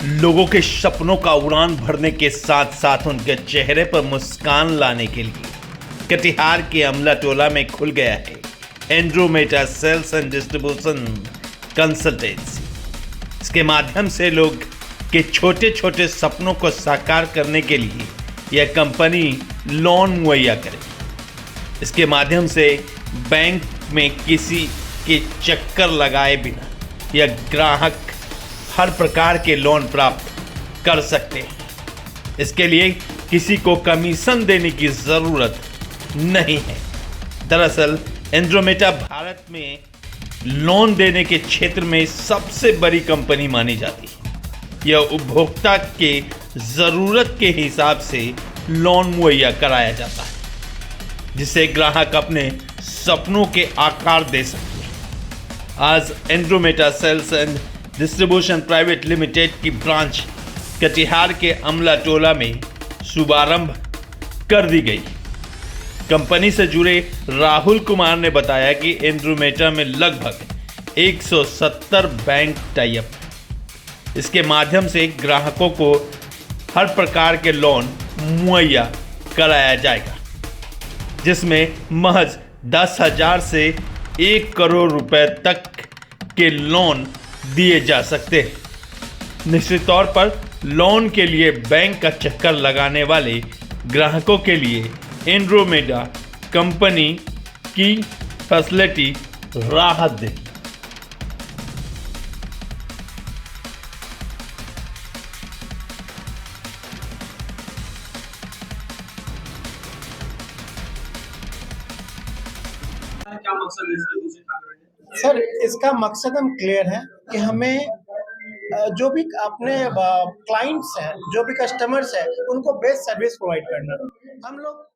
लोगों के सपनों का उड़ान भरने के साथ साथ उनके चेहरे पर मुस्कान लाने के लिए कटिहार के अमला टोला में खुल गया है एंड्रोमेटा सेल्स एंड डिस्ट्रीब्यूशन कंसल्टेंसी। इसके माध्यम से लोग के छोटे छोटे सपनों को साकार करने के लिए यह कंपनी लोन मुहैया करेगी। इसके माध्यम से बैंक में किसी के चक्कर लगाए बिना यह ग्राहक हर प्रकार के लोन प्राप्त कर सकते हैं। इसके लिए किसी को कमीशन देने की ज़रूरत नहीं है। दरअसल एंड्रोमेटा भारत में लोन देने के क्षेत्र में सबसे बड़ी कंपनी मानी जाती है। यह उपभोक्ता के ज़रूरत के हिसाब से लोन मुहैया कराया जाता है, जिससे ग्राहक अपने सपनों के आकार दे सकते हैं। आज Andromeda sales and distribution private limited की ब्रांच कटिहार के अमला टोला में शुभारंभ कर दी गई। कंपनी से जुड़े राहुल कुमार ने बताया कि एंड्रोमेटा में लगभग 170 बैंक टाई अप है। इसके माध्यम से ग्राहकों को हर प्रकार के लोन मुहैया कराया जाएगा, जिसमें महज 10,000 से 1 करोड़ रुपए तक के लोन दिए जा सकते हैं। निश्चित तौर पर लोन के लिए बैंक का चक्कर लगाने वाले ग्राहकों के लिए एंड्रोमेटा कंपनी की फैसिलिटी राहत देगी। क्या मकसद है इसका? सर, इसका मकसद हम क्लियर है कि हमें जो भी अपने क्लाइंट्स हैं, जो भी कस्टमर्स हैं, उनको बेस्ट सर्विस प्रोवाइड करना। हम लोग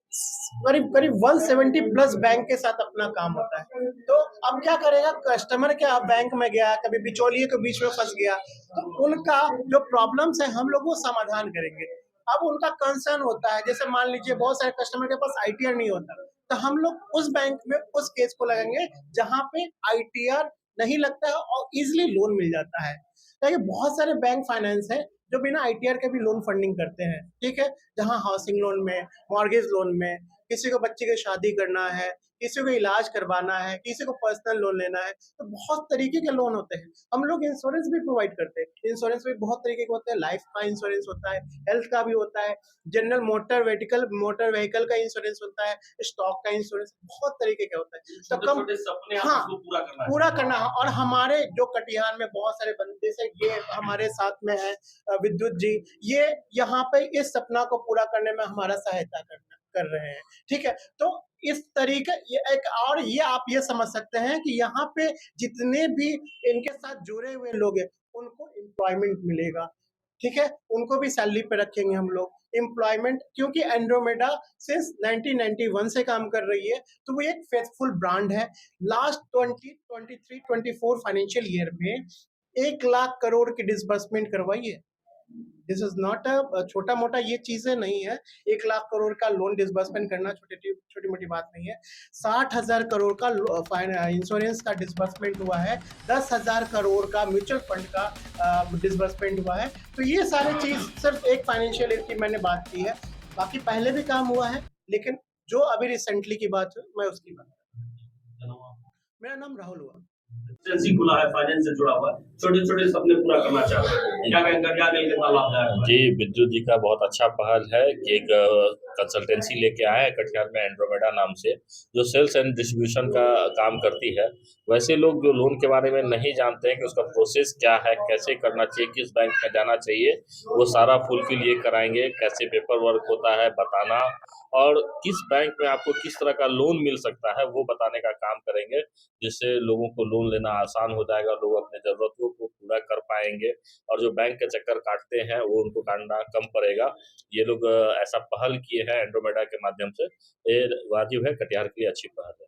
करीब करीब 170 प्लस बैंक के साथ अपना काम होता है। तो अब क्या करेगा कस्टमर, क्या बैंक में गया, कभी बिचौलिए के बीच में फंस गया, तो उनका जो प्रॉब्लम्स है हम लोग वो समाधान करेंगे। अब उनका कंसर्न होता है, जैसे मान लीजिए बहुत सारे कस्टमर के पास आईटीआर नहीं होता, तो हम लोग उस बैंक में उस केस को लगाएंगे जहां पे आईटीआर नहीं लगता है और इजीली लोन मिल जाता है। देखिए बहुत सारे बैंक फाइनेंस है जो बिना आईटीआर के भी लोन फंडिंग करते हैं, ठीक है, जहां हाउसिंग लोन में, मॉर्गेज लोन में, किसी को बच्चे की शादी करना है, किसी को इलाज करवाना है, किसी को पर्सनल लोन लेना है, तो बहुत तरीके के लोन होते हैं। हम लोग इंश्योरेंस भी प्रोवाइड करते हैं। इंश्योरेंस भी बहुत तरीके के होते हैं। लाइफ का इंश्योरेंस होता है, हेल्थ का भी होता है, जनरल मोटर व्हीकल का इंश्योरेंस होता है, स्टॉक का इंश्योरेंस, बहुत तरीके का होता है। तो कम सपने हाँ आपको पूरा करना है। और हमारे जो कटिहार में बहुत सारे बंदे से ये हमारे साथ में है विद्युत जी, ये यहाँ पे इस सपना को पूरा करने में हमारा सहायता कर रहे हैं, ठीक है। तो इस तरीके ये एक और ये आप ये समझ सकते हैं कि यहाँ पे जितने भी इनके साथ जुड़े हुए लोग हैं उनको एम्प्लॉयमेंट मिलेगा, ठीक है, उनको भी सैलरी पे रखेंगे हम लोग एम्प्लॉयमेंट, क्योंकि एंड्रोमेडा सिंस 1991 से काम कर रही है, तो वो एक फेथफुल ब्रांड है। लास्ट 2023-24 फाइनेंशियल ईयर में 1 लाख करोड़ की डिसबर्समेंट करवाई है। दिस इज नॉट अ छोटा मोटा ये चीजें नहीं है। 1 लाख करोड़ का लोन डिसबर्समेंट करना छोटी मोटी बात नहीं है। 60,000 करोड़ का इंश्योरेंस का डिसबर्समेंट हुआ है। 10,000 करोड़ का म्यूचुअल फंड का डिसबर्समेंट हुआ है। तो ये सारी चीज सिर्फ एक फाइनेंशियल ईयर की मैंने बात की है, बाकी पहले भी काम हुआ है, लेकिन जो अभी रिसेंटली की बात हुई मैं उसकी बात कर रहा हूं। मेरा नाम राहुल हुआ, एजेंसी खुला है, फाइनेंस से जुड़ा हुआ, छोटे छोटे सपने पूरा करना चाहते हैं, क्या कहेंगे, क्या कहेंगे, कितना लाभदायक है? जी, विद्युत जी का बहुत अच्छा पहल है कि एक कंसल्टेंसी लेके आए हैं कटिहार में एंड्रोमेडा नाम से, जो सेल्स एंड डिस्ट्रीब्यूशन का काम करती है। वैसे लोग जो लोन के बारे में नहीं जानते हैं कि उसका प्रोसेस क्या है, कैसे करना चाहिए, किस बैंक में जाना चाहिए, वो सारा फुलफिल ये कराएंगे, कैसे पेपर वर्क होता है बताना, और किस बैंक में आपको किस तरह का लोन मिल सकता है वो बताने का काम करेंगे, जिससे लोगों को लोन लेना आसान हो जाएगा, लोग अपने ज़रूरतों को पूरा कर पाएंगे और जो बैंक के चक्कर काटते हैं वो उनको काटना कम पड़ेगा। ये लोग ऐसा पहल किए हैं एंड्रोमेडा के माध्यम से, ये वाजिब है, कटिहार के लिए अच्छी पहल है।